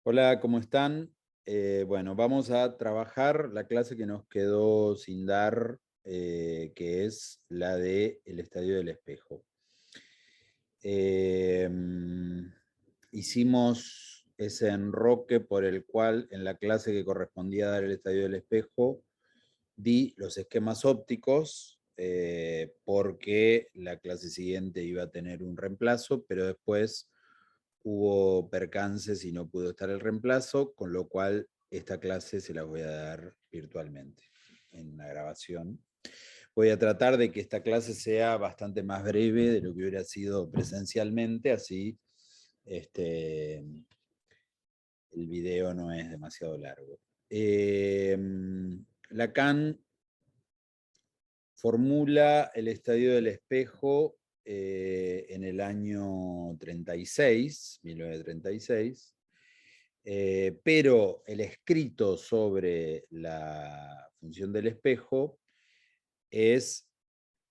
Hola, ¿cómo están? Bueno, vamos a trabajar la clase que nos quedó sin dar, que es la de el estadio del espejo. Eh, Hicimos ese enroque por el cual en la clase que correspondía dar el estadio del espejo di los esquemas ópticos, porque la clase siguiente iba a tener un reemplazo, pero después hubo percances y no pudo estar el reemplazo, con lo cual esta clase se la voy a dar virtualmente en la grabación. Voy a tratar de que esta clase sea bastante más breve de lo que hubiera sido presencialmente, así el video no es demasiado largo. Lacan formula el estadio del espejo en el año 36, 1936, pero el escrito sobre la función del espejo es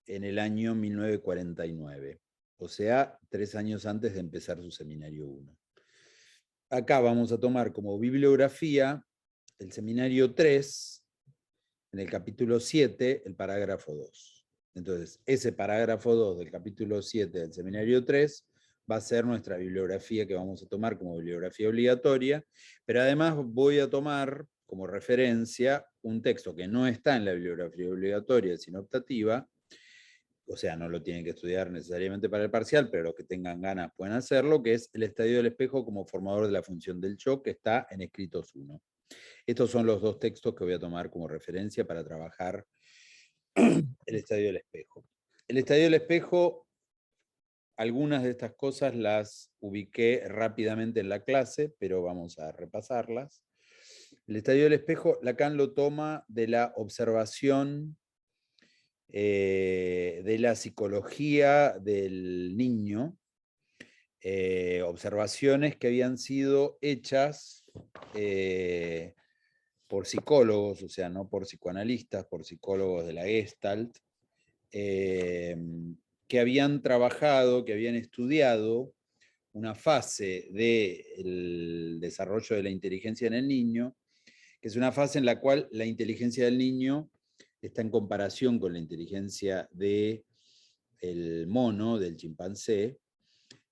en el año 1949, o sea, 3 años antes de empezar su seminario 1. Acá vamos a tomar como bibliografía el seminario 3, en el capítulo 7, el parágrafo 2. Entonces, ese parágrafo 2 del capítulo 7 del seminario 3 va a ser nuestra bibliografía que vamos a tomar como bibliografía obligatoria, pero además voy a tomar como referencia un texto que no está en la bibliografía obligatoria, sino optativa, o sea, no lo tienen que estudiar necesariamente para el parcial, pero los que tengan ganas pueden hacerlo, que es el estadio del espejo como formador de la función del shock, que está en Escritos 1. Estos son los dos textos que voy a tomar como referencia para trabajar el estadio del espejo. El estadio del espejo, algunas de estas cosas las ubiqué rápidamente en la clase, pero vamos a repasarlas. El estadio del espejo, Lacan lo toma de la observación de la psicología del niño, observaciones que habían sido hechas por psicólogos, o sea, no por psicoanalistas, por psicólogos de la Gestalt, que habían trabajado, que habían estudiado una fase del desarrollo de la inteligencia en el niño, que es una fase en la cual la inteligencia del niño está en comparación con la inteligencia del mono, del chimpancé.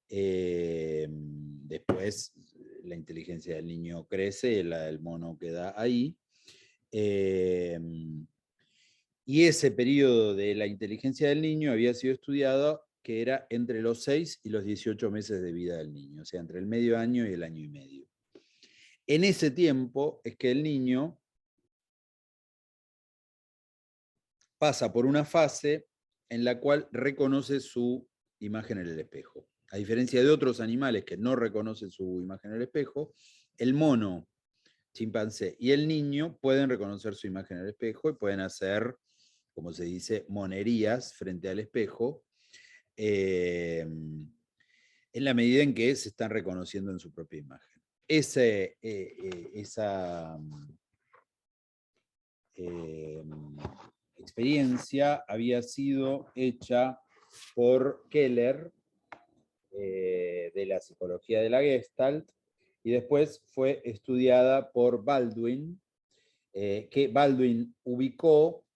Después la inteligencia del niño crece y la del mono queda ahí. Y ese periodo de la inteligencia del niño había sido estudiado, que era entre los 6 y los 18 meses de vida del niño, o sea, entre el medio año y el año y medio. En ese tiempo es que el niño pasa por una fase en la cual reconoce su imagen en el espejo. A diferencia de otros animales que no reconocen su imagen en el espejo, el mono, chimpancé y el niño pueden reconocer su imagen en el espejo y pueden hacer, como se dice, monerías frente al espejo, en la medida en que se están reconociendo en su propia imagen. Esa experiencia había sido hecha por Keller, de la psicología de la Gestalt, y después fue estudiada por Baldwin, que Baldwin ubicó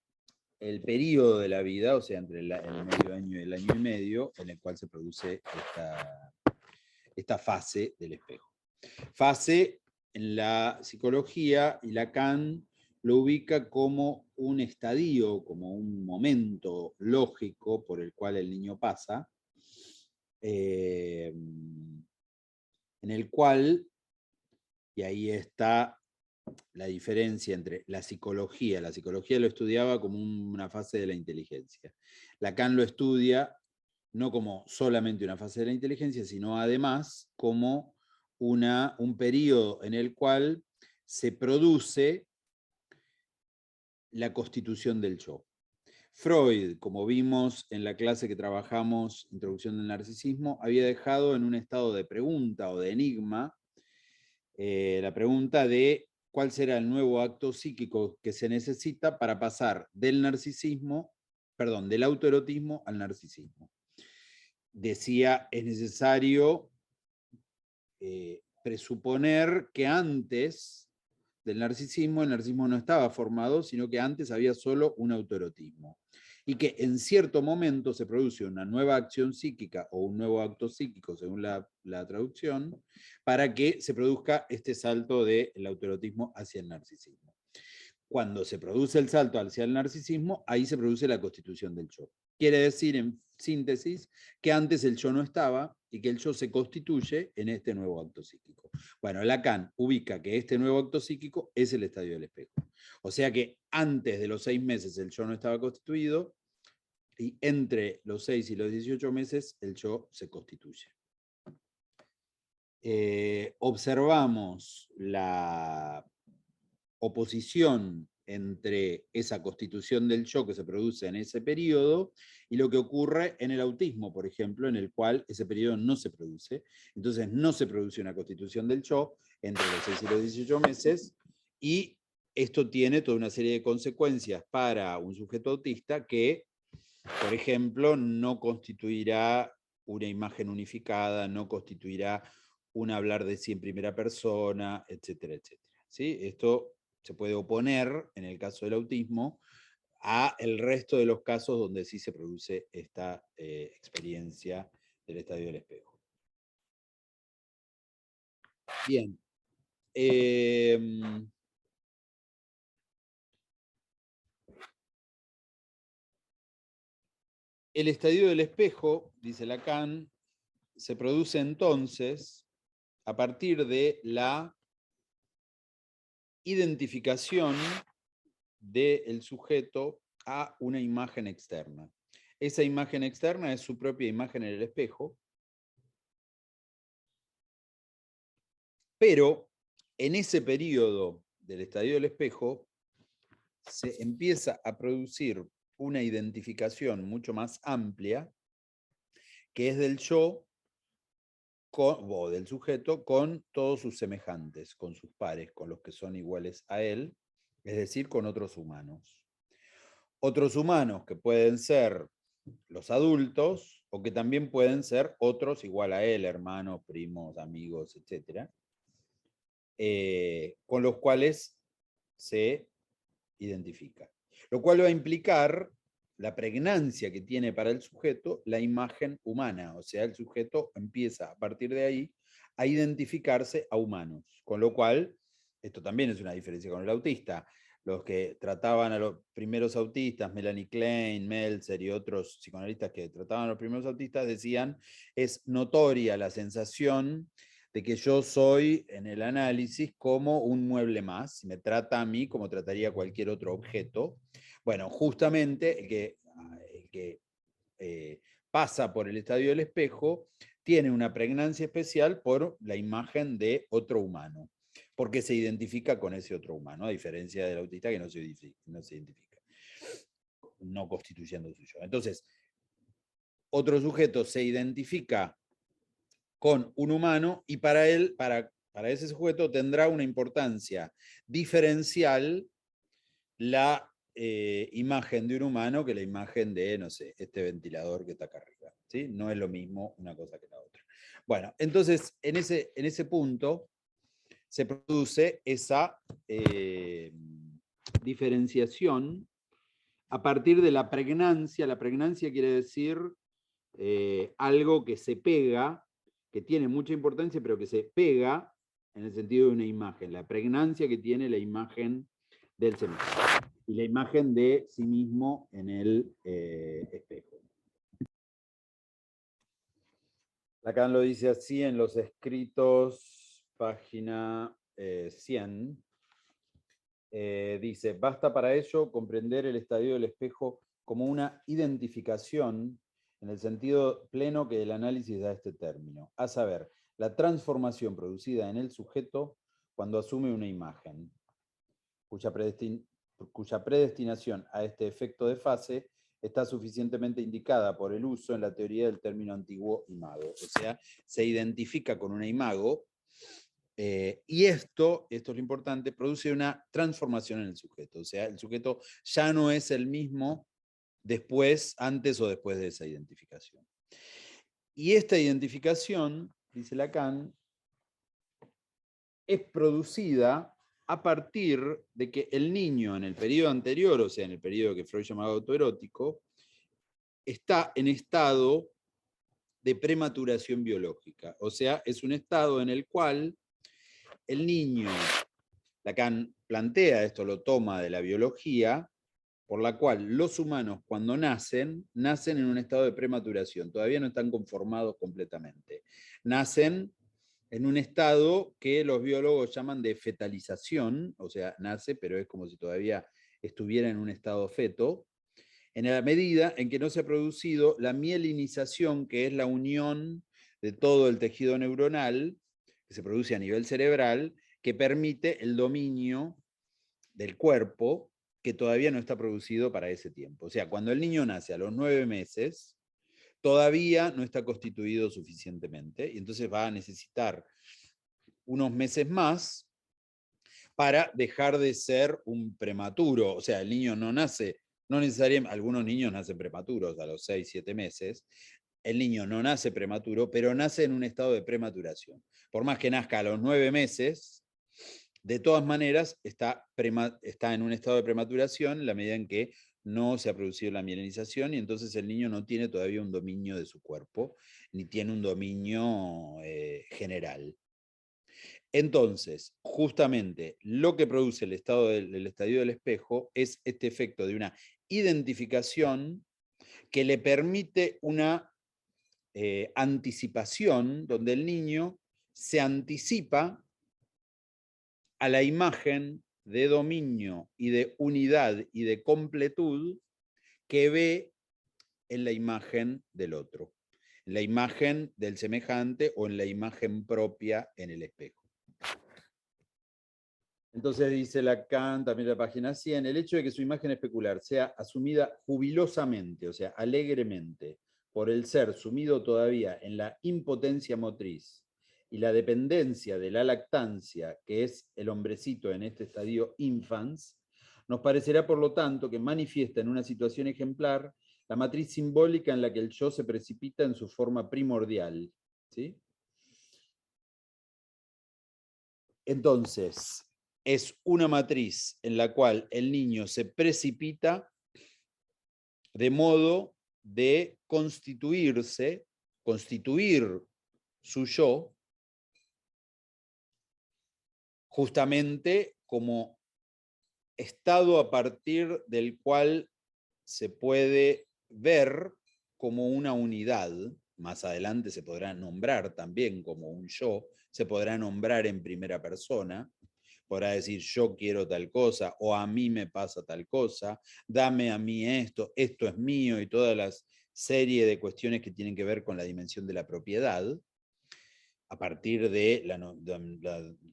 el periodo de la vida, o sea, entre el medio año y el año y medio, en el cual se produce esta fase del espejo. Fase en la psicología, y Lacan lo ubica como un estadio, como un momento lógico por el cual el niño pasa, en el cual, y ahí está la diferencia entre la psicología lo estudiaba como una fase de la inteligencia. Lacan lo estudia no como solamente una fase de la inteligencia, sino además como un periodo en el cual se produce la constitución del yo. Freud, como vimos en la clase que trabajamos, Introducción del Narcisismo, había dejado en un estado de pregunta o de enigma la pregunta de cuál será el nuevo acto psíquico que se necesita para pasar del autoerotismo al narcisismo. Decía, es necesario presuponer que antes del narcisismo, el narcisismo no estaba formado, sino que antes había solo un autoerotismo. Y que en cierto momento se produce una nueva acción psíquica o un nuevo acto psíquico, según la traducción, para que se produzca este salto del autoerotismo hacia el narcisismo. Cuando se produce el salto hacia el narcisismo, ahí se produce la constitución del yo. Quiere decir, en síntesis, que antes el yo no estaba y que el yo se constituye en este nuevo acto psíquico. Bueno, Lacan ubica que este nuevo acto psíquico es el estadio del espejo. O sea que antes de los 6 meses el yo no estaba constituido y entre los 6 y los 18 meses el yo se constituye. Observamos la oposición entre esa constitución del yo que se produce en ese periodo y lo que ocurre en el autismo, por ejemplo, en el cual ese periodo no se produce. Entonces no se produce una constitución del yo entre los 6 y los 18 meses y esto tiene toda una serie de consecuencias para un sujeto autista que, por ejemplo, no constituirá una imagen unificada, no constituirá un hablar de sí en primera persona, etcétera, etcétera. ¿Sí? Esto se puede oponer, en el caso del autismo, a el resto de los casos donde sí se produce esta experiencia del estadio del espejo. Bien. El estadio del espejo, dice Lacan, se produce entonces a partir de la identificación del sujeto a una imagen externa. Esa imagen externa es su propia imagen en el espejo, pero en ese periodo del estadio del espejo se empieza a producir una identificación mucho más amplia, que es del yo o del sujeto con todos sus semejantes, con sus pares, con los que son iguales a él, es decir, con otros humanos. Otros humanos que pueden ser los adultos o que también pueden ser otros igual a él, hermanos, primos, amigos, etc. Con los cuales se identifica. Lo cual va a implicar la pregnancia que tiene para el sujeto la imagen humana, o sea, el sujeto empieza a partir de ahí a identificarse a humanos, con lo cual, esto también es una diferencia con el autista. Los que trataban a los primeros autistas, Melanie Klein, Meltzer y otros psicoanalistas que trataban a los primeros autistas, decían, es notoria la sensación de que yo soy en el análisis como un mueble más, me trata a mí como trataría cualquier otro objeto. Bueno, justamente el que pasa por el estadio del espejo tiene una pregnancia especial por la imagen de otro humano, porque se identifica con ese otro humano, a diferencia del autista que no se identifica, no constituyendo su yo. Entonces, otro sujeto se identifica con un humano y para él, para ese sujeto tendrá una importancia diferencial la imagen de un humano que la imagen de, no sé, este ventilador que está acá arriba. ¿Sí? No es lo mismo una cosa que la otra. Bueno, entonces en ese punto se produce esa diferenciación a partir de la pregnancia. La pregnancia quiere decir algo que se pega, que tiene mucha importancia, pero que se pega en el sentido de una imagen, la pregnancia que tiene la imagen del semejante y la imagen de sí mismo en el espejo. Lacan lo dice así en los escritos, página 100. Dice, basta para ello comprender el estadio del espejo como una identificación en el sentido pleno que el análisis da este término, a saber, la transformación producida en el sujeto cuando asume una imagen, cuya predestinación a este efecto de fase está suficientemente indicada por el uso en la teoría del término antiguo imago. O sea, se identifica con una imago, y esto es lo importante, produce una transformación en el sujeto. O sea, el sujeto ya no es el mismo después, antes o después de esa identificación. Y esta identificación, dice Lacan, es producida a partir de que el niño en el periodo anterior, o sea, en el periodo que Freud llamaba autoerótico, está en estado de prematuración biológica. O sea, es un estado en el cual el niño, Lacan plantea, esto lo toma de la biología, por la cual los humanos cuando nacen, nacen en un estado de prematuración, todavía no están conformados completamente. Nacen en un estado que los biólogos llaman de fetalización, o sea, nace, pero es como si todavía estuviera en un estado feto, en la medida en que no se ha producido la mielinización, que es la unión de todo el tejido neuronal, que se produce a nivel cerebral, que permite el dominio del cuerpo, que todavía no está producido para ese tiempo. O sea, cuando el niño nace a los 9 meses, todavía no está constituido suficientemente, y entonces va a necesitar unos meses más para dejar de ser un prematuro. O sea, el niño no nace, no necesariamente, algunos niños nacen prematuros a los 6, 7 meses. El niño no nace prematuro, pero nace en un estado de prematuración. Por más que nazca a los 9 meses, de todas maneras está en un estado de prematuración en la medida en que no se ha producido la mielinización y entonces el niño no tiene todavía un dominio de su cuerpo, ni tiene un dominio general. Entonces, justamente lo que produce el estadio del espejo es este efecto de una identificación que le permite una anticipación, donde el niño se anticipa a la imagen de dominio y de unidad y de completud que ve en la imagen del otro, en la imagen del semejante o en la imagen propia en el espejo. Entonces dice Lacan, también la página 100, el hecho de que su imagen especular sea asumida jubilosamente, o sea, alegremente, por el ser sumido todavía en la impotencia motriz y la dependencia de la lactancia, que es el hombrecito en este estadio infans, nos parecerá, por lo tanto, que manifiesta en una situación ejemplar la matriz simbólica en la que el yo se precipita en su forma primordial. ¿Sí? Entonces, es una matriz en la cual el niño se precipita de modo de constituir su yo, justamente como estado a partir del cual se puede ver como una unidad. Más adelante se podrá nombrar también como un yo, se podrá nombrar en primera persona, podrá decir yo quiero tal cosa o a mí me pasa tal cosa, dame a mí esto, esto es mío y todas las serie de cuestiones que tienen que ver con la dimensión de la propiedad, a partir de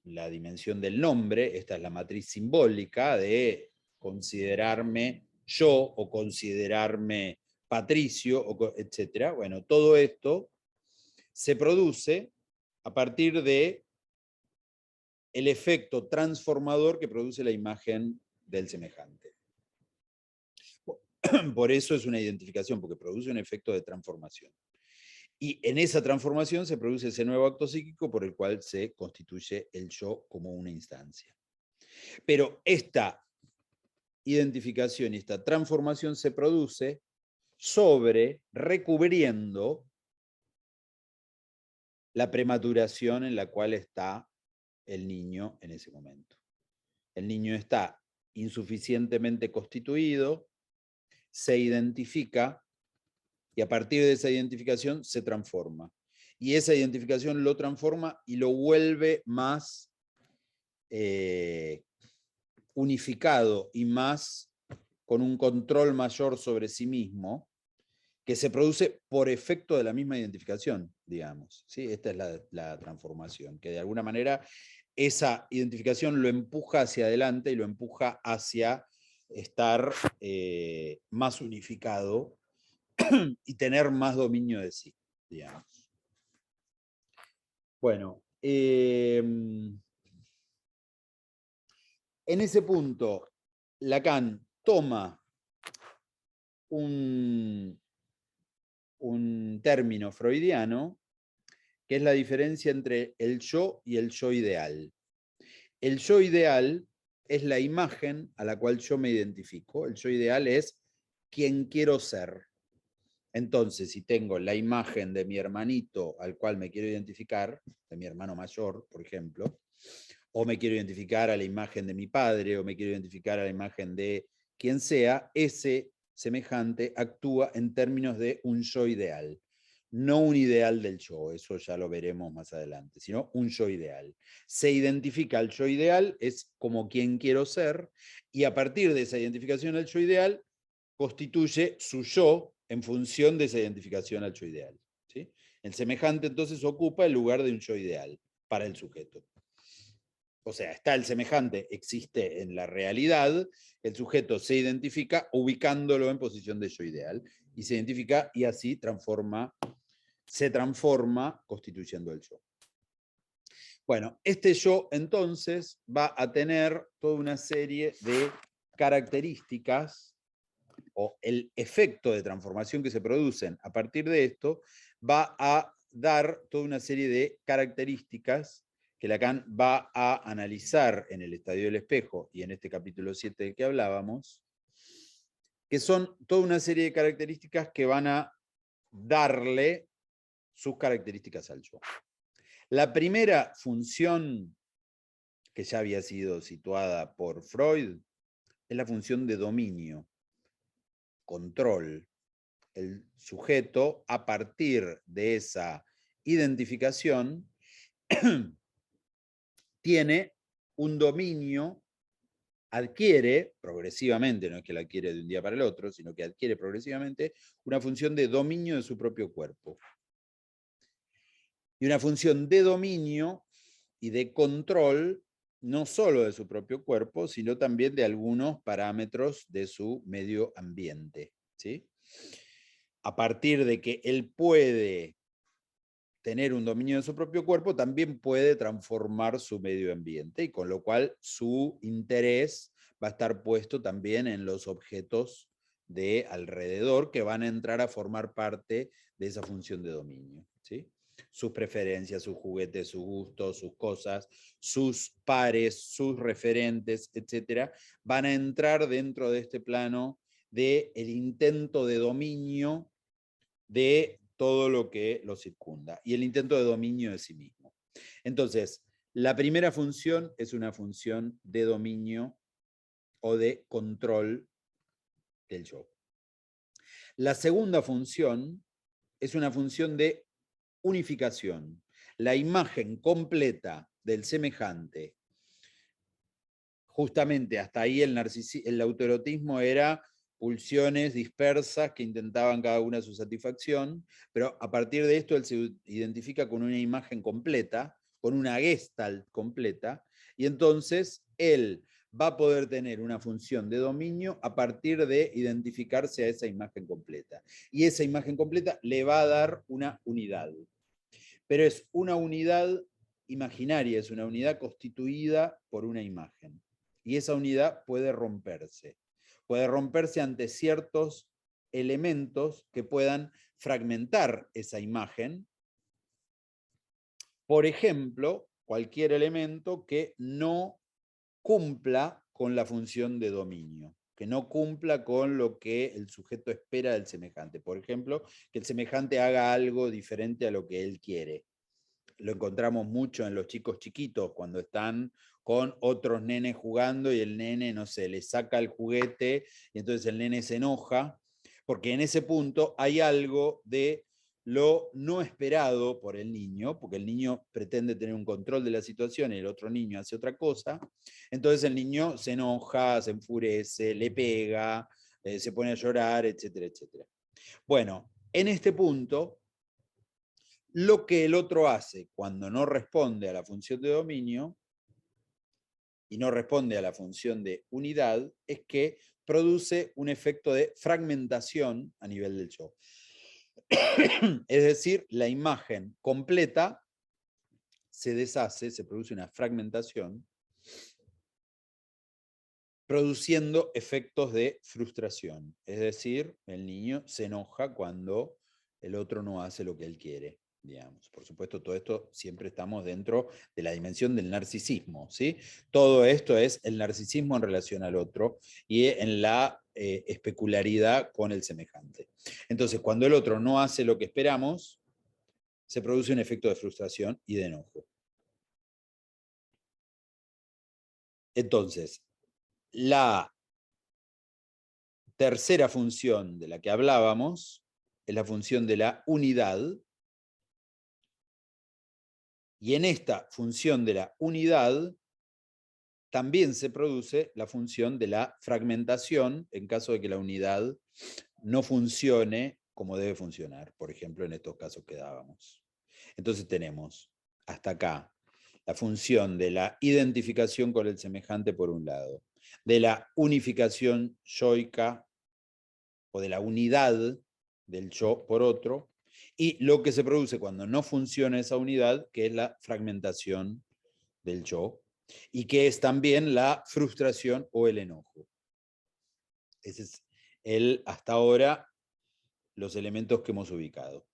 la dimensión del nombre. Esta es la matriz simbólica de considerarme yo o considerarme Patricio, etc. Bueno, todo esto se produce a partir de el efecto transformador que produce la imagen del semejante. Por eso es una identificación, porque produce un efecto de transformación. Y en esa transformación se produce ese nuevo acto psíquico por el cual se constituye el yo como una instancia. Pero esta identificación y esta transformación se produce recubriendo la prematuración en la cual está el niño en ese momento. El niño está insuficientemente constituido, se identifica y a partir de esa identificación se transforma. Y esa identificación lo transforma y lo vuelve más unificado y más con un control mayor sobre sí mismo, que se produce por efecto de la misma identificación, digamos. ¿Sí? Esta es la transformación, que de alguna manera esa identificación lo empuja hacia adelante y lo empuja hacia estar más unificado y tener más dominio de sí, digamos. Bueno, en ese punto, Lacan toma un término freudiano, que es la diferencia entre el yo y el yo ideal. el yo ideal es la imagen a la cual yo me identifico. El yo ideal es quien quiero ser. Entonces, si tengo la imagen de mi hermanito al cual me quiero identificar, de mi hermano mayor, por ejemplo, o me quiero identificar a la imagen de mi padre, o me quiero identificar a la imagen de quien sea, ese semejante actúa en términos de un yo ideal. No un ideal del yo, eso ya lo veremos más adelante, sino un yo ideal. Se identifica al yo ideal, es como quien quiero ser, y a partir de esa identificación al yo ideal, constituye su yo en función de esa identificación al yo ideal. ¿Sí? El semejante entonces ocupa el lugar de un yo ideal para el sujeto. O sea, está el semejante, existe en la realidad, el sujeto se identifica ubicándolo en posición de yo ideal, y se identifica y así se transforma constituyendo el yo. Bueno, este yo entonces va a tener toda una serie de características, o el efecto de transformación que se producen a partir de esto va a dar toda una serie de características que Lacan va a analizar en el estadio del espejo y en este capítulo 7 del que hablábamos, que son toda una serie de características que van a darle sus características al yo. La primera función, que ya había sido situada por Freud, es la función de dominio, control. El sujeto, a partir de esa identificación, tiene un dominio, adquiere progresivamente, no es que la adquiere de un día para el otro, sino que adquiere progresivamente una función de dominio de su propio cuerpo. Y una función de dominio y de control, no solo de su propio cuerpo, sino también de algunos parámetros de su medio ambiente. ¿Sí? A partir de que él puede tener un dominio de su propio cuerpo, también puede transformar su medio ambiente, y con lo cual su interés va a estar puesto también en los objetos de alrededor que van a entrar a formar parte de esa función de dominio. ¿Sí? Sus preferencias, sus juguetes, sus gustos, sus cosas, sus pares, sus referentes, etcétera, van a entrar dentro de este plano del intento de dominio de todo lo que lo circunda y el intento de dominio de sí mismo. Entonces, la primera función es una función de dominio o de control del yo. La segunda función es una función de unificación. La imagen completa del semejante, justamente hasta ahí el autoerotismo era pulsiones dispersas que intentaban cada una su satisfacción, pero a partir de esto él se identifica con una imagen completa, con una gestalt completa, y entonces él va a poder tener una función de dominio a partir de identificarse a esa imagen completa. Y esa imagen completa le va a dar una unidad. Pero es una unidad imaginaria, es una unidad constituida por una imagen. Y esa unidad puede romperse. Puede romperse ante ciertos elementos que puedan fragmentar esa imagen. Por ejemplo, cualquier elemento que no cumpla con la función de dominio, que no cumpla con lo que el sujeto espera del semejante. Por ejemplo, que el semejante haga algo diferente a lo que él quiere. Lo encontramos mucho en los chicos chiquitos, cuando están con otros nenes jugando y el nene, no sé, le saca el juguete y entonces el nene se enoja, porque en ese punto hay algo de lo no esperado por el niño, porque el niño pretende tener un control de la situación y el otro niño hace otra cosa, entonces el niño se enoja, se enfurece, le pega, se pone a llorar, etcétera, etcétera. Bueno, en este punto, lo que el otro hace cuando no responde a la función de dominio y no responde a la función de unidad es que produce un efecto de fragmentación a nivel del yo. Es decir, la imagen completa se deshace, se produce una fragmentación, produciendo efectos de frustración. Es decir, el niño se enoja cuando el otro no hace lo que él quiere. digamos. Por supuesto, todo esto siempre estamos dentro de la dimensión del narcisismo, ¿sí? Todo esto es el narcisismo en relación al otro y en la especularidad con el semejante. Entonces, cuando el otro no hace lo que esperamos, se produce un efecto de frustración y de enojo. Entonces, la tercera función de la que hablábamos es la función de la unidad. Y en esta función de la unidad también se produce la función de la fragmentación en caso de que la unidad no funcione como debe funcionar, por ejemplo, en estos casos que dábamos. Entonces tenemos hasta acá la función de la identificación con el semejante por un lado, de la unificación yoica o de la unidad del yo por otro, y lo que se produce cuando no funciona esa unidad, que es la fragmentación del yo, y que es también la frustración o el enojo. Ese es hasta ahora los elementos que hemos ubicado.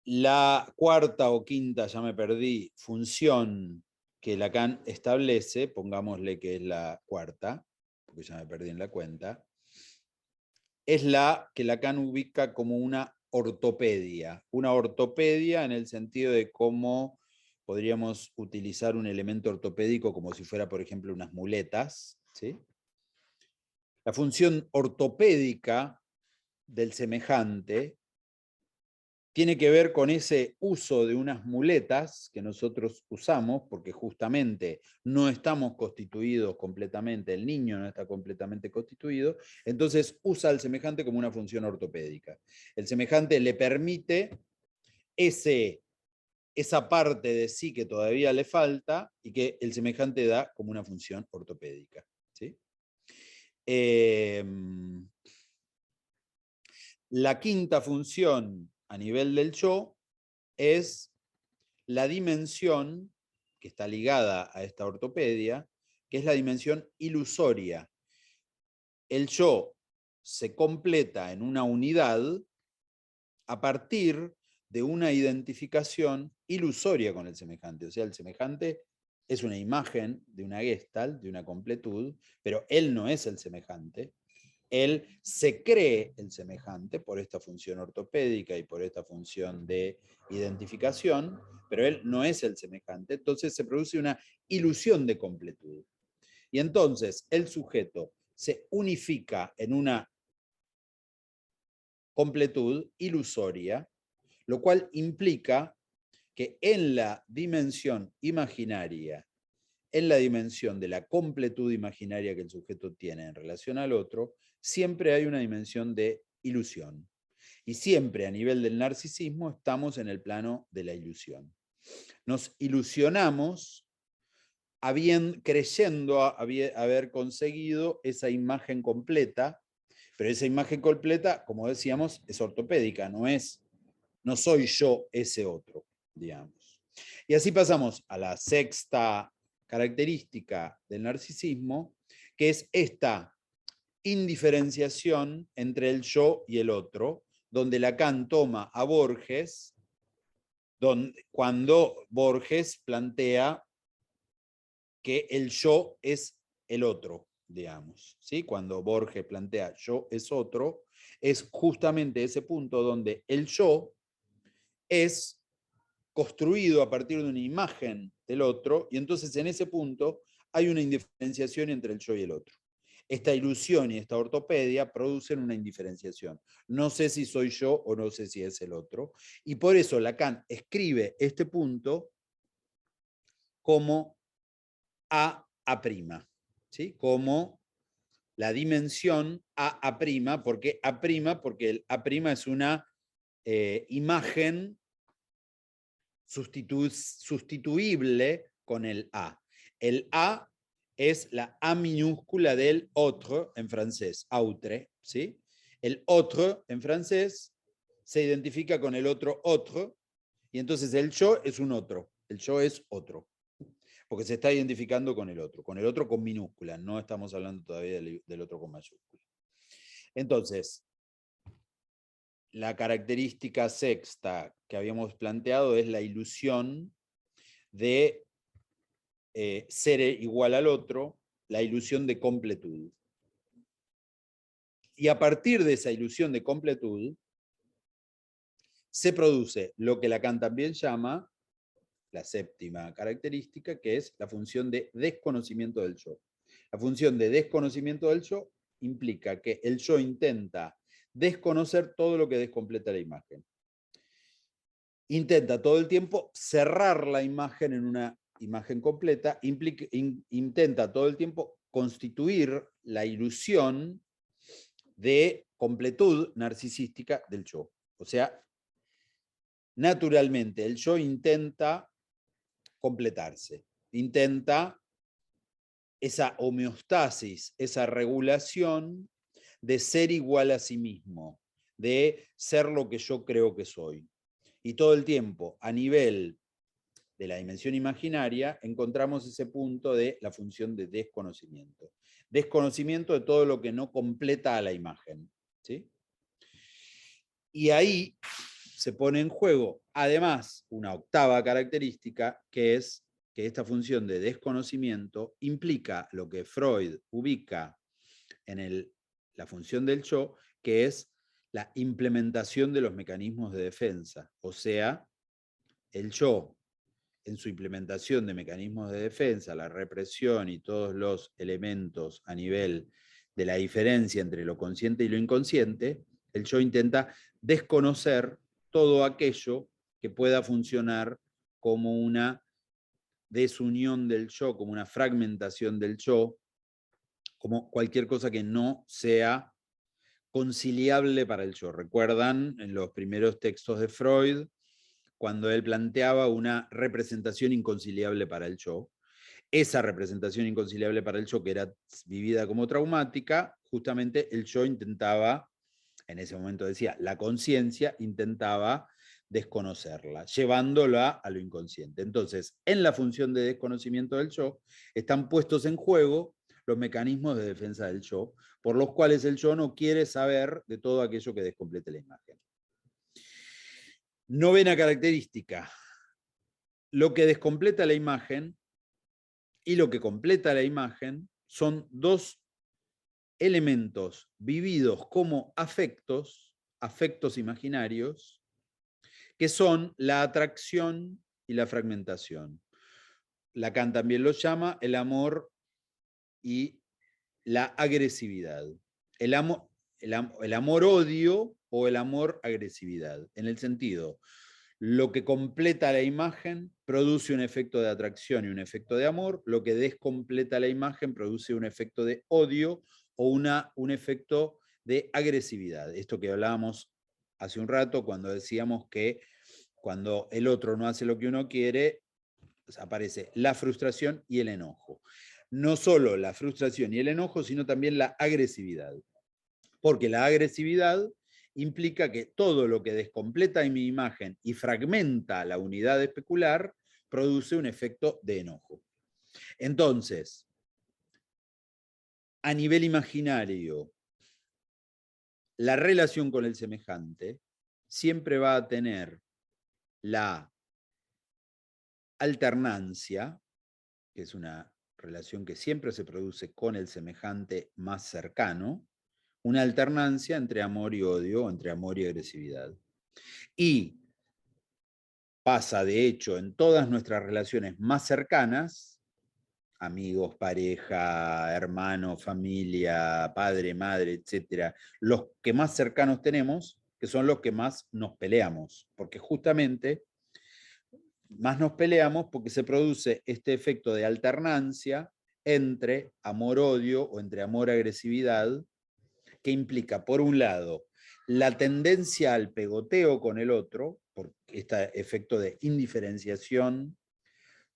La cuarta o quinta, ya me perdí, función que Lacan establece, pongámosle que es la cuarta, porque ya me perdí en la cuenta, es la que Lacan ubica como una ortopedia en el sentido de cómo podríamos utilizar un elemento ortopédico como si fuera, por ejemplo, unas muletas, ¿sí? La función ortopédica del semejante tiene que ver con ese uso de unas muletas que nosotros usamos, porque justamente no estamos constituidos completamente, el niño no está completamente constituido, entonces usa al semejante como una función ortopédica. El semejante le permite esa parte de sí que todavía le falta y que el semejante da como una función ortopédica. ¿Sí? La quinta función a nivel del yo es la dimensión que está ligada a esta ortopedia, que es la dimensión ilusoria. El yo se completa en una unidad a partir de una identificación ilusoria con el semejante. O sea, el semejante es una imagen de una gestalt, de una completud, pero él no es el semejante. Él se cree el semejante por esta función ortopédica y por esta función de identificación, pero él no es el semejante. Entonces se produce una ilusión de completud. Y entonces el sujeto se unifica en una completud ilusoria, lo cual implica que en la dimensión imaginaria, en la dimensión de la completud imaginaria que el sujeto tiene en relación al otro, siempre hay una dimensión de ilusión. Y siempre a nivel del narcisismo estamos en el plano de la ilusión. Nos ilusionamos creyendo haber conseguido esa imagen completa, pero esa imagen completa, como decíamos, es ortopédica, no soy yo ese otro, digamos. Y así pasamos a la sexta característica del narcisismo, que es esta indiferenciación entre el yo y el otro, donde Lacan toma a Borges, cuando Borges plantea que el yo es el otro, digamos. ¿Sí? Cuando Borges plantea yo es otro, es justamente ese punto donde el yo es construido a partir de una imagen del otro, y entonces en ese punto hay una indiferenciación entre el yo y el otro. Esta ilusión y esta ortopedia producen una indiferenciación. No sé si soy yo o no sé si es el otro. Y por eso Lacan escribe este punto como A', ¿sí? Como la dimensión A', porque A', porque el A' es una imagen sustituible con el A. El A es la A minúscula del autre en francés, autre, ¿sí? El autre en francés se identifica con el otro autre, y entonces el yo es un otro, el yo es otro, porque se está identificando con el otro con minúscula, no estamos hablando todavía del otro con mayúscula. Entonces, la característica sexta que habíamos planteado es la ilusión de ser igual al otro, la ilusión de completud. Y a partir de esa ilusión de completud, se produce lo que Lacan también llama la séptima característica, que es la función de desconocimiento del yo. La función de desconocimiento del yo implica que el yo intenta desconocer todo lo que descompleta la imagen. Intenta todo el tiempo cerrar la imagen en una imagen completa, intenta todo el tiempo constituir la ilusión de completud narcisística del yo. O sea, naturalmente el yo intenta completarse, intenta esa homeostasis, esa regulación de ser igual a sí mismo, de ser lo que yo creo que soy. Y todo el tiempo, a nivel de la dimensión imaginaria, encontramos ese punto de la función de desconocimiento. Desconocimiento de todo lo que no completa a la imagen. ¿Sí? Y ahí se pone en juego, además, una octava característica, que es que esta función de desconocimiento implica lo que Freud ubica en la función del yo, que es la implementación de los mecanismos de defensa. O sea, el yo, en su implementación de mecanismos de defensa, la represión y todos los elementos a nivel de la diferencia entre lo consciente y lo inconsciente, el yo intenta desconocer todo aquello que pueda funcionar como una desunión del yo, como una fragmentación del yo, como cualquier cosa que no sea conciliable para el yo. ¿Recuerdan en los primeros textos de Freud, cuando él planteaba una representación inconciliable para el yo? Esa representación inconciliable para el yo, que era vivida como traumática, justamente el yo intentaba, en ese momento decía, la conciencia intentaba desconocerla, llevándola a lo inconsciente. Entonces, en la función de desconocimiento del yo, están puestos en juego los mecanismos de defensa del yo, por los cuales el yo no quiere saber de todo aquello que descomplete la imagen. Novena característica. Lo que descompleta la imagen y lo que completa la imagen son dos elementos vividos como afectos, afectos imaginarios, que son la atracción y la fragmentación. Lacan también lo llama el amor y la agresividad. El amor-odio o el amor-agresividad, en el sentido, lo que completa la imagen produce un efecto de atracción y un efecto de amor, lo que descompleta la imagen produce un efecto de odio o un efecto de agresividad. Esto que hablábamos hace un rato cuando decíamos que cuando el otro no hace lo que uno quiere, pues aparece la frustración y el enojo. No solo la frustración y el enojo, sino también la agresividad. Porque la agresividad implica que todo lo que descompleta en mi imagen y fragmenta la unidad especular produce un efecto de enojo. Entonces, a nivel imaginario, la relación con el semejante siempre va a tener la alternancia, que es una relación que siempre se produce con el semejante más cercano, una alternancia entre amor y odio, entre amor y agresividad. Y pasa, de hecho, en todas nuestras relaciones más cercanas, amigos, pareja, hermano, familia, padre, madre, etcétera, los que más cercanos tenemos, que son los que más nos peleamos, porque justamente más nos peleamos porque se produce este efecto de alternancia entre amor-odio o entre amor-agresividad, que implica, por un lado, la tendencia al pegoteo con el otro, por este efecto de indiferenciación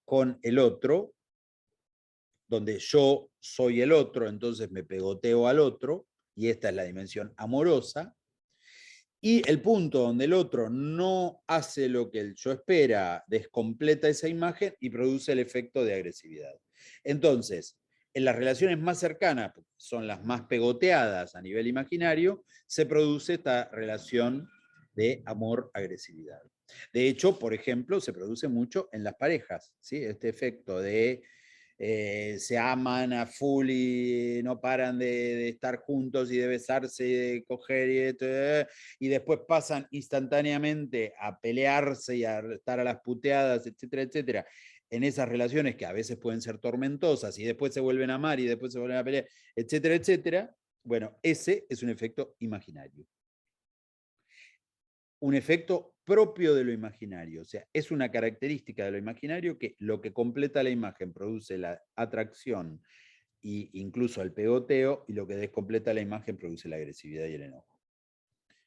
con el otro, donde yo soy el otro, entonces me pegoteo al otro, y esta es la dimensión amorosa, y el punto donde el otro no hace lo que el yo espera, descompleta esa imagen y produce el efecto de agresividad. Entonces, en las relaciones más cercanas, son las más pegoteadas a nivel imaginario, se produce esta relación de amor-agresividad. De hecho, por ejemplo, se produce mucho en las parejas, ¿sí? Este efecto de se aman a full y no paran de estar juntos y de besarse y de coger y después pasan instantáneamente a pelearse y a estar a las puteadas, etcétera, etcétera, en esas relaciones que a veces pueden ser tormentosas y después se vuelven a amar y después se vuelven a pelear, etcétera, etcétera. Bueno, ese es un efecto imaginario. Un efecto propio de lo imaginario, o sea, es una característica de lo imaginario que lo que completa la imagen produce la atracción e incluso el pegoteo, y lo que descompleta la imagen produce la agresividad y el enojo.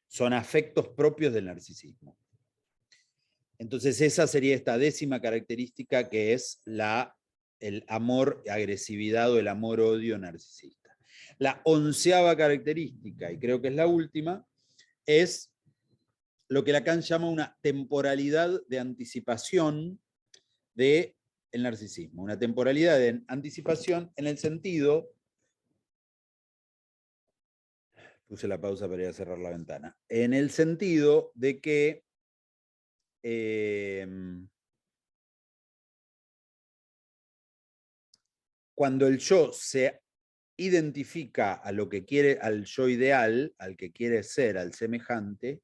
Son afectos propios del narcisismo. Entonces esa sería esta 10ª característica, que es el amor-agresividad o el amor-odio narcisista. La 11ª característica, y creo que es la última, es lo que Lacan llama una temporalidad de anticipación del narcisismo. Una temporalidad de anticipación en el sentido, puse la pausa para ir a cerrar la ventana, en el sentido de que cuando el yo se identifica a lo que quiere, al yo ideal, al que quiere ser, al semejante,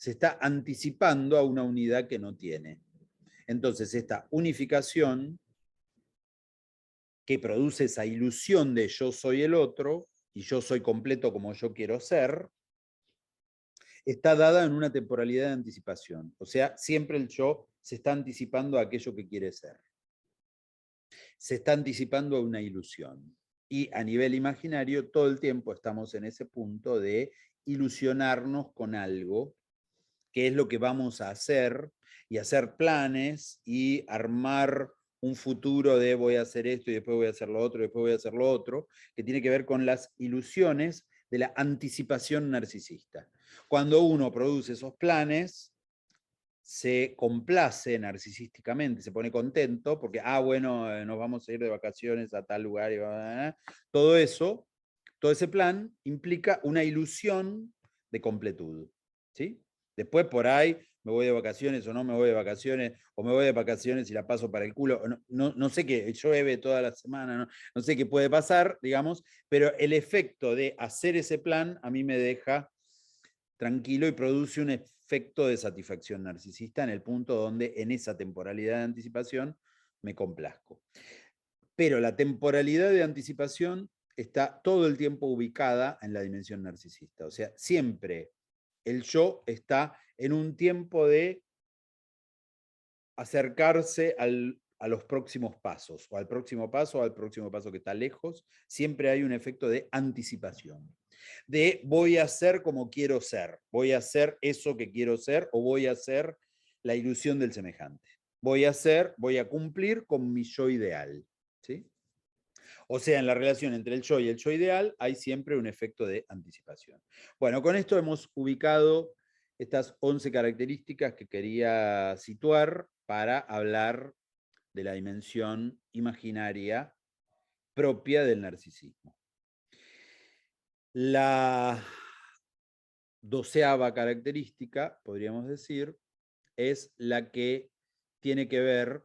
se está anticipando a una unidad que no tiene. Entonces, esta unificación que produce esa ilusión de yo soy el otro y yo soy completo como yo quiero ser, está dada en una temporalidad de anticipación. O sea, siempre el yo se está anticipando a aquello que quiere ser. Se está anticipando a una ilusión. Y a nivel imaginario, todo el tiempo estamos en ese punto de ilusionarnos con algo, que es lo que vamos a hacer, y hacer planes y armar un futuro de voy a hacer esto y después voy a hacer lo otro y después voy a hacer lo otro, que tiene que ver con las ilusiones de la anticipación narcisista. Cuando uno produce esos planes, se complace narcisísticamente, se pone contento porque, bueno, nos vamos a ir de vacaciones a tal lugar. Y todo eso, todo ese plan implica una ilusión de completud. ¿Sí? Después por ahí me voy de vacaciones o no me voy de vacaciones, o me voy de vacaciones y la paso para el culo. No sé qué, llueve toda la semana, no sé qué puede pasar, digamos, pero el efecto de hacer ese plan a mí me deja tranquilo y produce un efecto de satisfacción narcisista en el punto donde en esa temporalidad de anticipación me complazco. Pero la temporalidad de anticipación está todo el tiempo ubicada en la dimensión narcisista. O sea, siempre el yo está en un tiempo de acercarse a los próximos pasos, o al próximo paso que está lejos. Siempre hay un efecto de anticipación. De voy a ser como quiero ser, voy a hacer eso que quiero ser, o voy a hacer la ilusión del semejante. Voy a cumplir con mi yo ideal. ¿Sí? O sea, en la relación entre el yo y el yo ideal hay siempre un efecto de anticipación. Bueno, con esto hemos ubicado estas 11 características que quería situar para hablar de la dimensión imaginaria propia del narcisismo. La 12ª característica, podríamos decir, es la que tiene que ver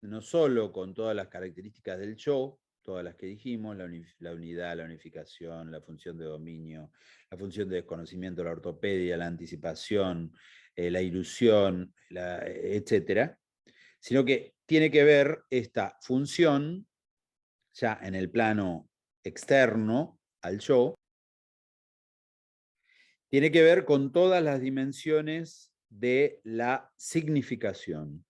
no solo con todas las características del yo, todas las que dijimos, la unidad, la unificación, la función de dominio, la función de desconocimiento, la ortopedia, la anticipación, la ilusión, etcétera, sino que tiene que ver esta función ya en el plano externo al yo, tiene que ver con todas las dimensiones de la significación,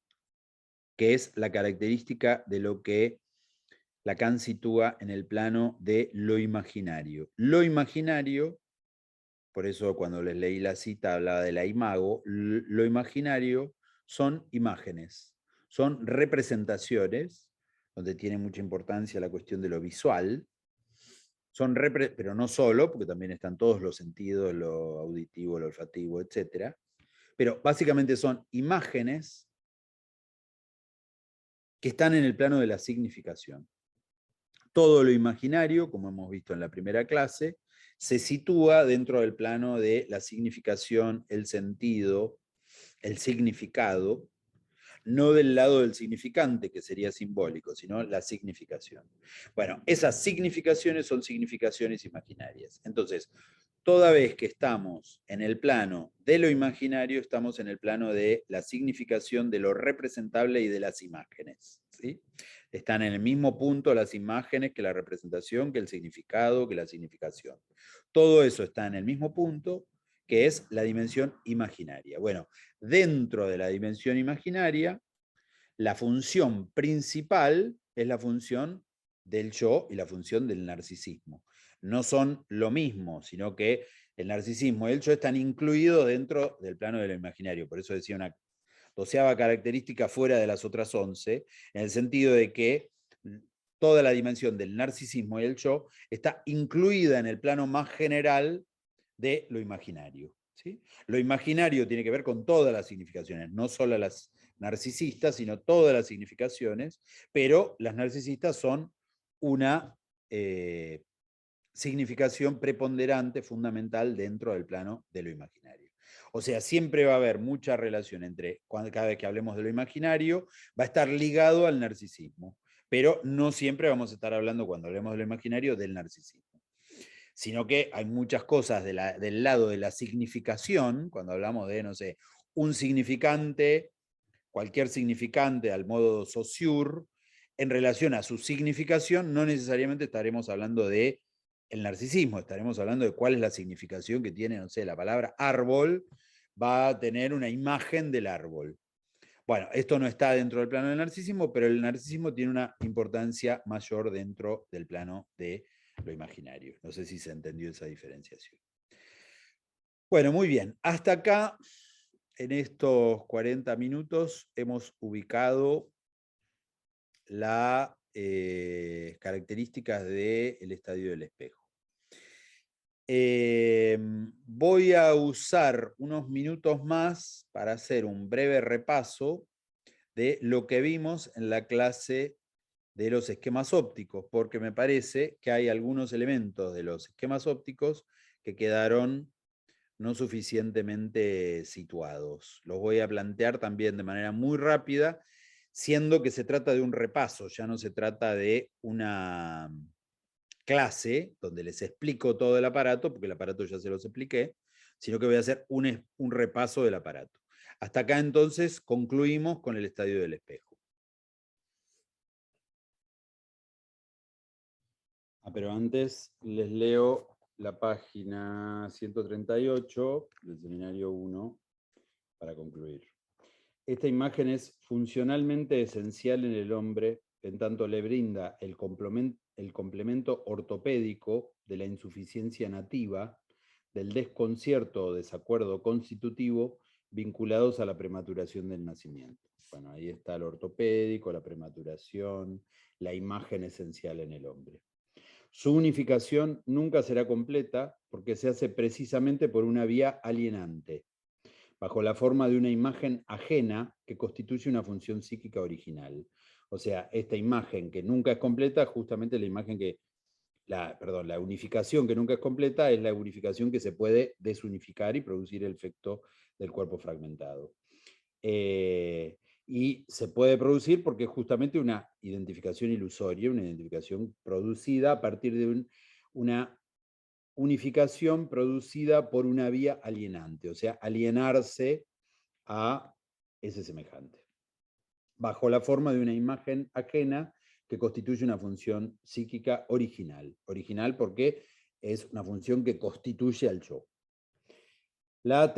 que es la característica de lo que Lacan sitúa en el plano de lo imaginario. Lo imaginario, por eso cuando les leí la cita hablaba de la imago, lo imaginario son imágenes, son representaciones, donde tiene mucha importancia la cuestión de lo visual, pero no solo, porque también están todos los sentidos, lo auditivo, lo olfativo, etc. Pero básicamente son imágenes que están en el plano de la significación. Todo lo imaginario, como hemos visto en la primera clase, se sitúa dentro del plano de la significación, el sentido, el significado, no del lado del significante, que sería simbólico, sino la significación. Bueno, esas significaciones son significaciones imaginarias. Entonces, toda vez que estamos en el plano de lo imaginario, estamos en el plano de la significación de lo representable y de las imágenes. ¿Sí? Están en el mismo punto las imágenes que la representación, que el significado, que la significación. Todo eso está en el mismo punto, que es la dimensión imaginaria. Bueno, dentro de la dimensión imaginaria, la función principal es la función del yo y la función del narcisismo. No son lo mismo, sino que el narcisismo y el yo están incluidos dentro del plano de lo imaginario. Por eso decía una 12ª característica fuera de las otras 11, en el sentido de que toda la dimensión del narcisismo y el yo está incluida en el plano más general de lo imaginario. ¿Sí? Lo imaginario tiene que ver con todas las significaciones, no solo las narcisistas, sino todas las significaciones, pero las narcisistas son una significación preponderante, fundamental dentro del plano de lo imaginario. O sea, siempre va a haber mucha relación entre, cada vez que hablemos de lo imaginario, va a estar ligado al narcisismo, pero no siempre vamos a estar hablando, cuando hablemos de lo imaginario, del narcisismo, sino que hay muchas cosas del lado de la significación, cuando hablamos de, no sé, un significante, cualquier significante al modo Saussure, en relación a su significación, no necesariamente estaremos hablando de el narcisismo, estaremos hablando de cuál es la significación que tiene, no sé, la palabra árbol, va a tener una imagen del árbol. Bueno, esto no está dentro del plano del narcisismo, pero el narcisismo tiene una importancia mayor dentro del plano de lo imaginario. No sé si se entendió esa diferenciación. Bueno, muy bien. Hasta acá, en estos 40 minutos, hemos ubicado las características del estadio del espejo. Voy a usar unos minutos más para hacer un breve repaso de lo que vimos en la clase de los esquemas ópticos, porque me parece que hay algunos elementos de los esquemas ópticos que quedaron no suficientemente situados. Los voy a plantear también de manera muy rápida, siendo que se trata de un repaso, ya no se trata de una clase donde les explico todo el aparato, porque el aparato ya se los expliqué, sino que voy a hacer un repaso del aparato. Hasta acá entonces concluimos con el estadio del espejo. Pero antes les leo la página 138 del seminario 1 para concluir. Esta imagen es funcionalmente esencial en el hombre, en tanto le brinda el complemento ortopédico de la insuficiencia nativa, del desconcierto o desacuerdo constitutivo vinculados a la prematuración del nacimiento. Bueno, ahí está el ortopédico, la prematuración, la imagen esencial en el hombre. Su unificación nunca será completa porque se hace precisamente por una vía alienante, bajo la forma de una imagen ajena que constituye una función psíquica original. O sea, esta imagen que nunca es completa, justamente la imagen que, la unificación que nunca es completa es la unificación que se puede desunificar y producir el efecto del cuerpo fragmentado. Y se puede producir porque es justamente una identificación ilusoria, una identificación producida a partir de una unificación producida por una vía alienante, o sea, alienarse a ese semejante, bajo la forma de una imagen ajena que constituye una función psíquica original. Original porque es una función que constituye al yo. La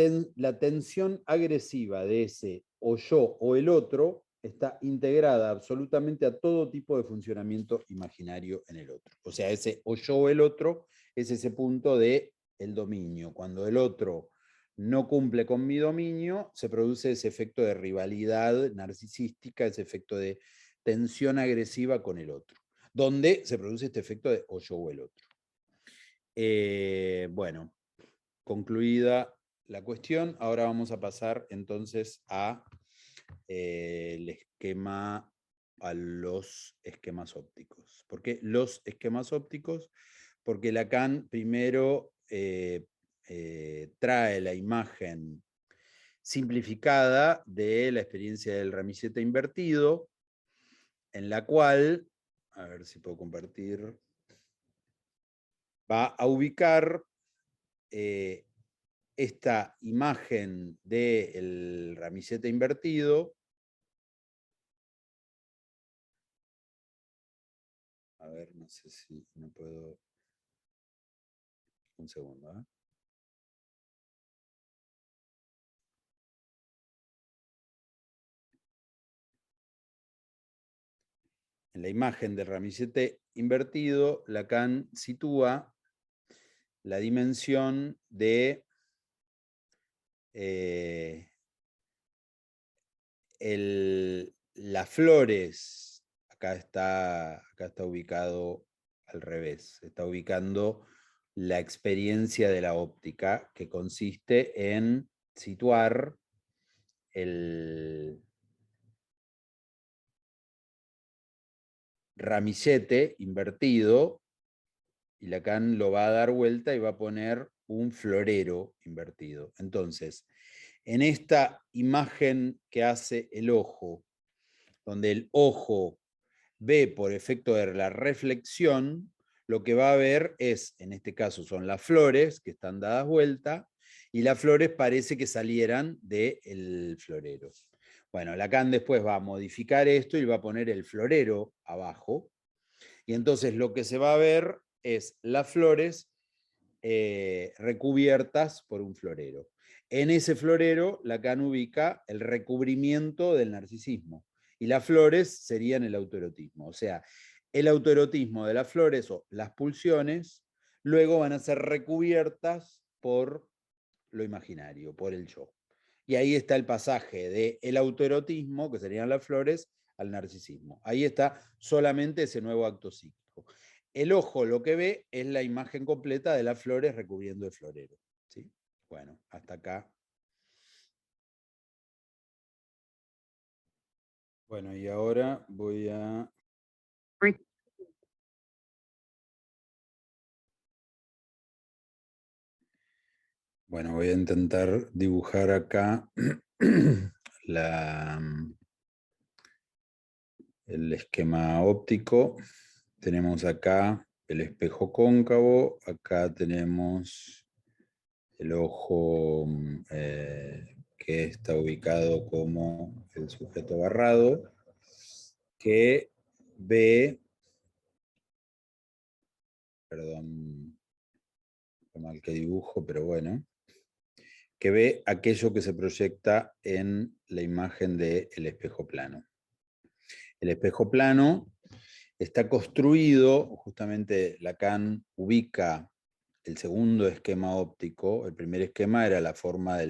tensión agresiva de ese o yo o el otro está integrada absolutamente a todo tipo de funcionamiento imaginario en el otro. O sea, ese o yo o el otro es ese punto de el dominio. Cuando el otro no cumple con mi dominio, se produce ese efecto de rivalidad narcisística, ese efecto de tensión agresiva con el otro, donde se produce este efecto de o yo o el otro. Bueno, concluida la cuestión, ahora vamos a pasar entonces a el esquema, a los esquemas ópticos. ¿Por qué los esquemas ópticos? Porque Lacan primero trae la imagen simplificada de la experiencia del ramillete invertido, en la cual, a ver si puedo compartir, va a ubicar esta imagen del ramillete invertido. A ver, no sé si no puedo. Un segundo, ¿eh? En la imagen del ramillete invertido, Lacan sitúa la dimensión de las flores. Acá está ubicado al revés. Está ubicando la experiencia de la óptica, que consiste en situar el ramillete invertido, y Lacan lo va a dar vuelta y va a poner un florero invertido. Entonces, en esta imagen que hace el ojo, donde el ojo ve por efecto de la reflexión, lo que va a ver es, en este caso son las flores que están dadas vuelta, y las flores parece que salieran del florero. Bueno, Lacan después va a modificar esto y va a poner el florero abajo, y entonces lo que se va a ver es las flores recubiertas por un florero. En ese florero, Lacan ubica el recubrimiento del narcisismo, y las flores serían el autoerotismo. O sea, el autoerotismo de las flores o las pulsiones luego van a ser recubiertas por lo imaginario, por el yo. Y ahí está el pasaje del autoerotismo, que serían las flores, al narcisismo. Ahí está solamente ese nuevo acto psíquico. El ojo lo que ve es la imagen completa de las flores recubriendo el florero. ¿Sí? Bueno, hasta acá. Bueno, y ahora voy a... Bueno, voy a intentar dibujar acá el esquema óptico. Tenemos acá el espejo cóncavo, acá tenemos el ojo que está ubicado como el sujeto barrado, que ve, perdón, lo mal que dibujo, pero bueno, que ve aquello que se proyecta en la imagen del espejo plano. El espejo plano está construido, justamente Lacan ubica el segundo esquema óptico. El primer esquema era la forma de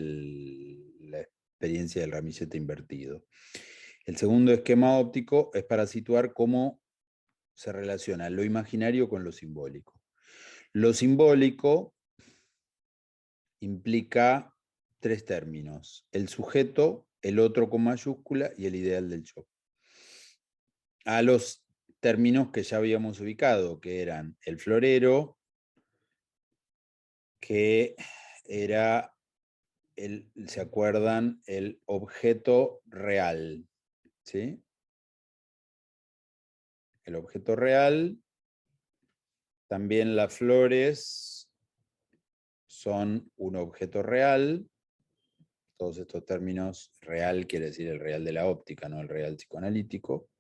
la experiencia del ramillete invertido. El segundo esquema óptico es para situar cómo se relaciona lo imaginario con lo simbólico. Lo simbólico implica tres términos: el sujeto, el otro con mayúscula y el ideal del yo. A los términos que ya habíamos ubicado, que eran el florero, que era, ¿se acuerdan? El objeto real, ¿sí? El objeto real, también las flores son un objeto real. Todos estos términos, real quiere decir el real de la óptica, no el real psicoanalítico.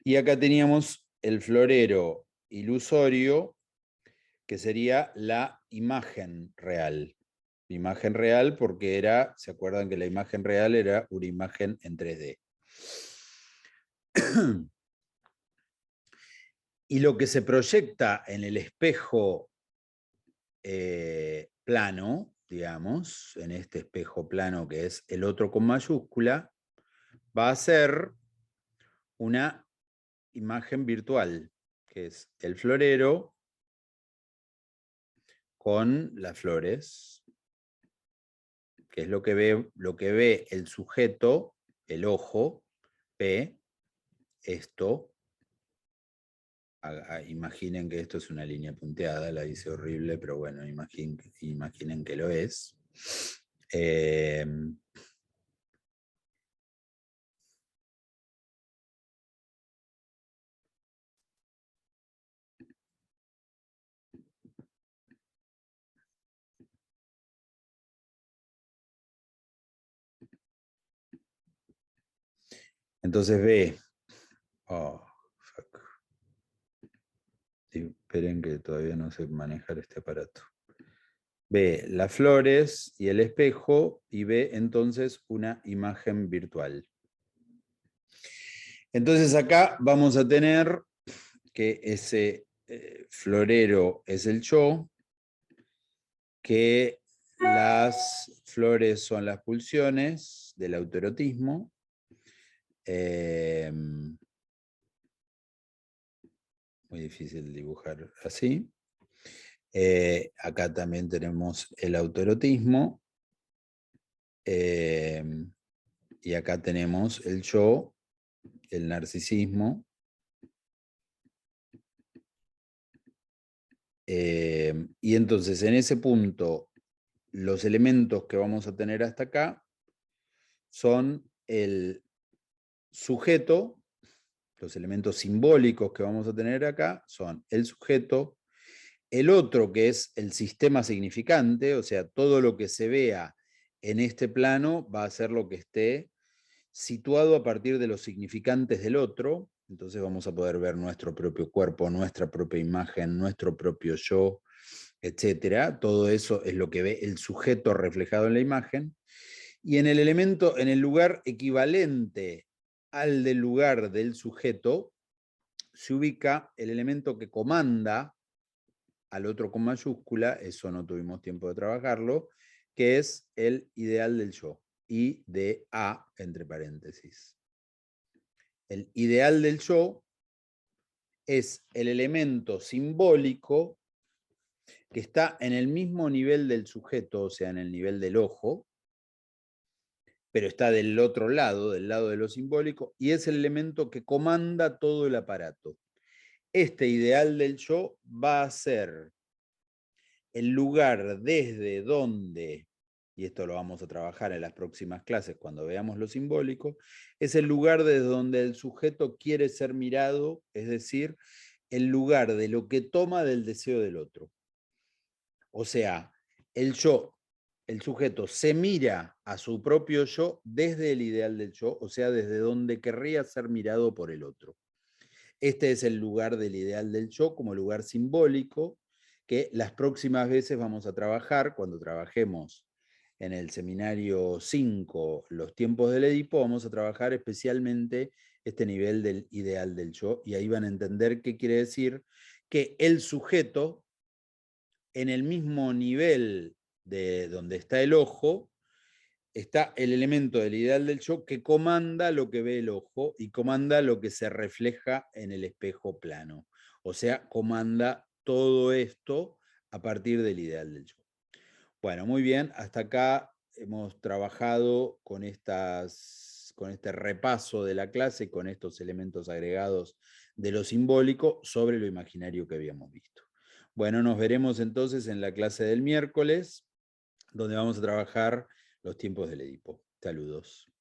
Y acá teníamos el florero ilusorio, que sería la imagen real. Imagen real porque era, ¿se acuerdan que la imagen real era una imagen en 3D? Y lo que se proyecta en el espejo plano, digamos, en este espejo plano que es el otro con mayúscula, va a ser una imagen virtual, que es el florero con las flores, que es lo que ve el sujeto, el ojo, ve esto imaginen que esto es una línea punteada, la hice horrible, pero bueno, imaginen que lo es. Entonces ve, oh, fuck. Esperen que todavía no sé manejar este aparato. Ve las flores y el espejo y ve entonces una imagen virtual. Entonces acá vamos a tener que ese florero es el yo, que las flores son las pulsiones del autoerotismo. Muy difícil dibujar así. Acá también tenemos el autoerotismo. Y acá tenemos el yo, el narcisismo. Y entonces en ese punto, los elementos que vamos a tener hasta acá son el sujeto, los elementos simbólicos que vamos a tener acá son el sujeto, el otro que es el sistema significante, o sea, todo lo que se vea en este plano va a ser lo que esté situado a partir de los significantes del otro. Entonces vamos a poder ver nuestro propio cuerpo, nuestra propia imagen, nuestro propio yo, etcétera. Todo eso es lo que ve el sujeto reflejado en la imagen. Y en el elemento, en el lugar equivalente al del lugar del sujeto, se ubica el elemento que comanda al otro con mayúscula, eso no tuvimos tiempo de trabajarlo, que es el ideal del yo, IDA entre paréntesis. El ideal del yo es el elemento simbólico que está en el mismo nivel del sujeto, o sea, en el nivel del ojo, pero está del otro lado, del lado de lo simbólico, y es el elemento que comanda todo el aparato. Este ideal del yo va a ser el lugar desde donde, y esto lo vamos a trabajar en las próximas clases cuando veamos lo simbólico, es el lugar desde donde el sujeto quiere ser mirado, es decir, el lugar de lo que toma del deseo del otro. O sea, el yo, el sujeto se mira a su propio yo desde el ideal del yo, o sea, desde donde querría ser mirado por el otro. Este es el lugar del ideal del yo como lugar simbólico que las próximas veces vamos a trabajar, cuando trabajemos en el seminario 5, los tiempos del Edipo, vamos a trabajar especialmente este nivel del ideal del yo, y ahí van a entender qué quiere decir que el sujeto, en el mismo nivel de donde está el ojo, está el elemento del ideal del yo que comanda lo que ve el ojo y comanda lo que se refleja en el espejo plano. O sea, comanda todo esto a partir del ideal del yo. Bueno, muy bien, hasta acá hemos trabajado con este repaso de la clase, con estos elementos agregados de lo simbólico sobre lo imaginario que habíamos visto. Bueno, nos veremos entonces en la clase del miércoles, donde vamos a trabajar los tiempos del Edipo. Saludos.